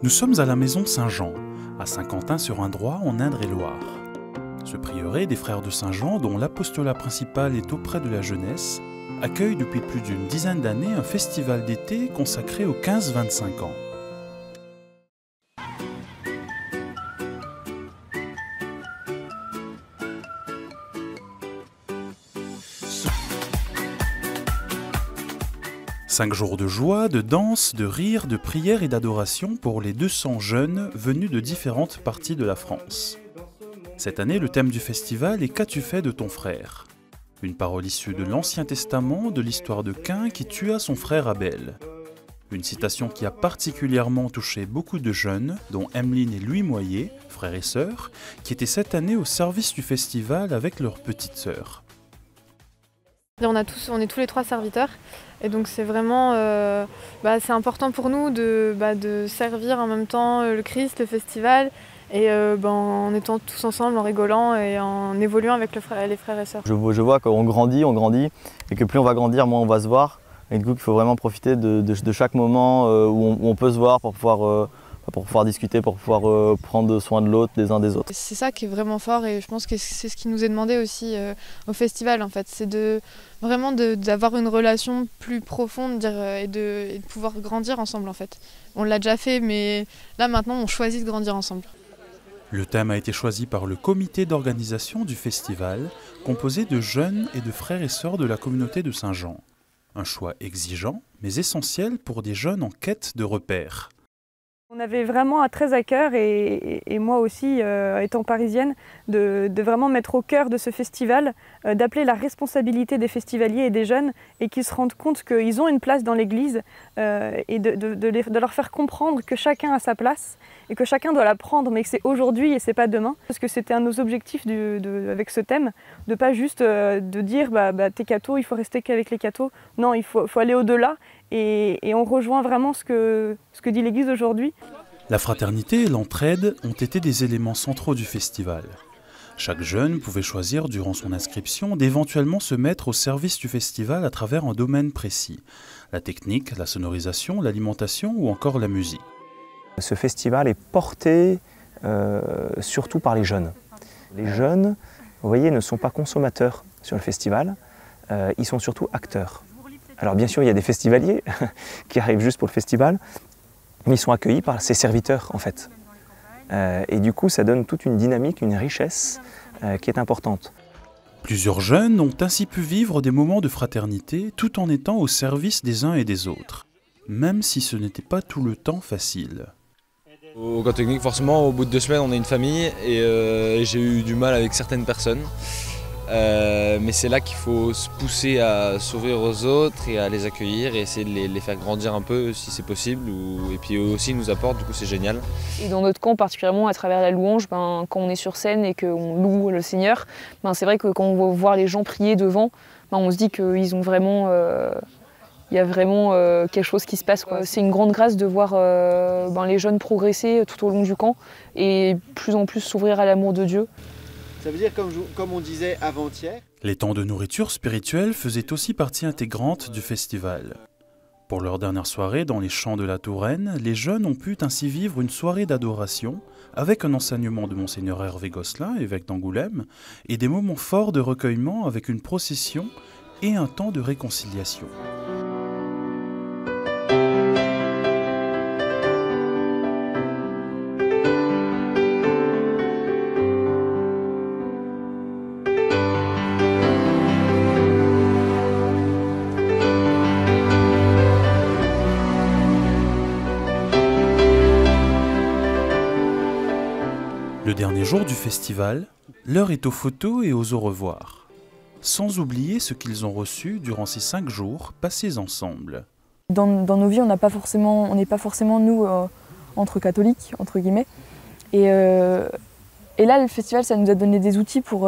Nous sommes à la maison Saint-Jean, à Saint-Quentin-sur-Indrois, en Indre-et-Loire. Ce prieuré des frères de Saint-Jean, dont l'apostolat principal est auprès de la jeunesse, accueille depuis plus d'une dizaine d'années un festival d'été consacré aux 15-25 ans. Cinq jours de joie, de danse, de rire, de prière et d'adoration pour les 200 jeunes venus de différentes parties de la France. Cette année, le thème du festival est « Qu'as-tu fait de ton frère ?» Une parole issue de l'Ancien Testament, de l'histoire de Caïn qui tua son frère Abel. Une citation qui a particulièrement touché beaucoup de jeunes, dont Emeline et Louis Moyer, frères et sœurs, qui étaient cette année au service du festival avec leur petite sœur. On est tous les trois serviteurs et donc c'est vraiment c'est important pour nous de servir en même temps le Christ, le festival et en étant tous ensemble, en rigolant et en évoluant avec les frères et sœurs. Je vois qu'on grandit et que plus on va grandir, moins on va se voir. Et du coup, il faut vraiment profiter de chaque moment où on peut se voir pour pouvoir discuter, pour pouvoir prendre soin de l'autre, des uns des autres. C'est ça qui est vraiment fort et je pense que c'est ce qui nous est demandé aussi au festival en fait. C'est vraiment d'avoir une relation plus profonde et de pouvoir grandir ensemble en fait. On l'a déjà fait mais là maintenant on choisit de grandir ensemble. Le thème a été choisi par le comité d'organisation du festival, composé de jeunes et de frères et sœurs de la communauté de Saint-Jean. Un choix exigeant, mais essentiel pour des jeunes en quête de repères. On avait vraiment très à cœur, et moi aussi, étant parisienne, de vraiment mettre au cœur de ce festival, d'appeler la responsabilité des festivaliers et des jeunes, et qu'ils se rendent compte qu'ils ont une place dans l'église, et de leur faire comprendre que chacun a sa place, et que chacun doit la prendre, mais que c'est aujourd'hui et c'est pas demain. Parce que c'était un de nos objectifs avec ce thème, de pas juste de dire t'es catho, il faut rester qu'avec les cathos. Non, il faut aller au-delà. Et on rejoint vraiment ce que dit l'Église aujourd'hui. La fraternité et l'entraide ont été des éléments centraux du festival. Chaque jeune pouvait choisir durant son inscription d'éventuellement se mettre au service du festival à travers un domaine précis. La technique, la sonorisation, l'alimentation ou encore la musique. Ce festival est porté surtout par les jeunes. Les jeunes, vous voyez, ne sont pas consommateurs sur le festival, ils sont surtout acteurs. Alors bien sûr, il y a des festivaliers qui arrivent juste pour le festival, mais ils sont accueillis par ces serviteurs en fait. Et du coup, ça donne toute une dynamique, une richesse qui est importante. Plusieurs jeunes ont ainsi pu vivre des moments de fraternité tout en étant au service des uns et des autres, même si ce n'était pas tout le temps facile. Au camp technique, forcément, au bout de 2 semaines, on est une famille et j'ai eu du mal avec certaines personnes. Mais c'est là qu'il faut se pousser à s'ouvrir aux autres et à les accueillir et essayer de les faire grandir un peu si c'est possible. Et puis eux aussi nous apportent, du coup c'est génial. Et dans notre camp, particulièrement à travers la louange, quand on est sur scène et qu'on loue le Seigneur, c'est vrai que quand on va voir les gens prier devant, on se dit qu'ils ont vraiment... il y a vraiment quelque chose qui se passe. C'est une grande grâce de voir les jeunes progresser tout au long du camp et plus en plus s'ouvrir à l'amour de Dieu. Ça veut dire, comme on disait avant-hier... Les temps de nourriture spirituelle faisaient aussi partie intégrante du festival. Pour leur dernière soirée dans les champs de la Touraine, les jeunes ont pu ainsi vivre une soirée d'adoration avec un enseignement de Monseigneur Hervé Gosselin, évêque d'Angoulême, et des moments forts de recueillement avec une procession et un temps de réconciliation. Le dernier jour du festival, l'heure est aux photos et aux au revoir. Sans oublier ce qu'ils ont reçu durant ces 5 jours passés ensemble. Dans nos vies, on n'est pas forcément nous entre catholiques, entre guillemets. Et là, le festival, ça nous a donné des outils pour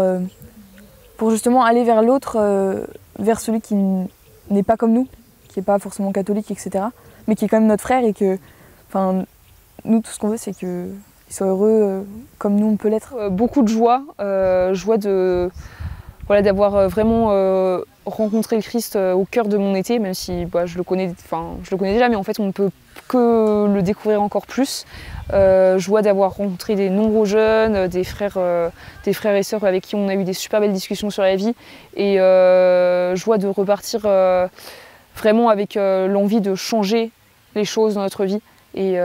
justement aller vers l'autre, vers celui qui n'est pas comme nous, qui n'est pas forcément catholique, etc. Mais qui est quand même notre frère et que, nous, tout ce qu'on veut, c'est que soient heureux comme nous on peut l'être. Beaucoup de joie, joie d'avoir vraiment rencontrer le Christ au cœur de mon été, même si je le connais déjà, mais en fait on ne peut que le découvrir encore plus. Joie d'avoir rencontré des nombreux jeunes, des frères et sœurs avec qui on a eu des super belles discussions sur la vie, et joie de repartir vraiment avec l'envie de changer les choses dans notre vie, et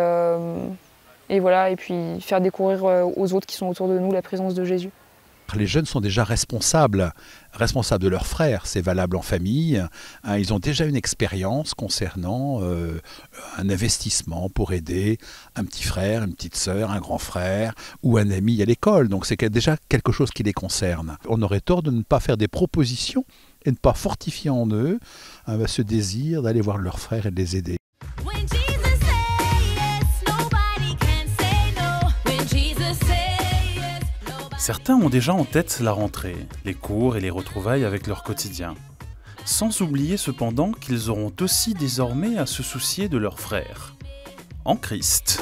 voilà, et puis faire découvrir aux autres qui sont autour de nous la présence de Jésus. Les jeunes sont déjà responsables de leurs frères, c'est valable en famille. Ils ont déjà une expérience concernant un investissement pour aider un petit frère, une petite sœur, un grand frère ou un ami à l'école. Donc c'est déjà quelque chose qui les concerne. On aurait tort de ne pas faire des propositions et ne pas fortifier en eux ce désir d'aller voir leurs frères et de les aider. Certains ont déjà en tête la rentrée, les cours et les retrouvailles avec leur quotidien. Sans oublier cependant qu'ils auront aussi désormais à se soucier de leurs frères, en Christ.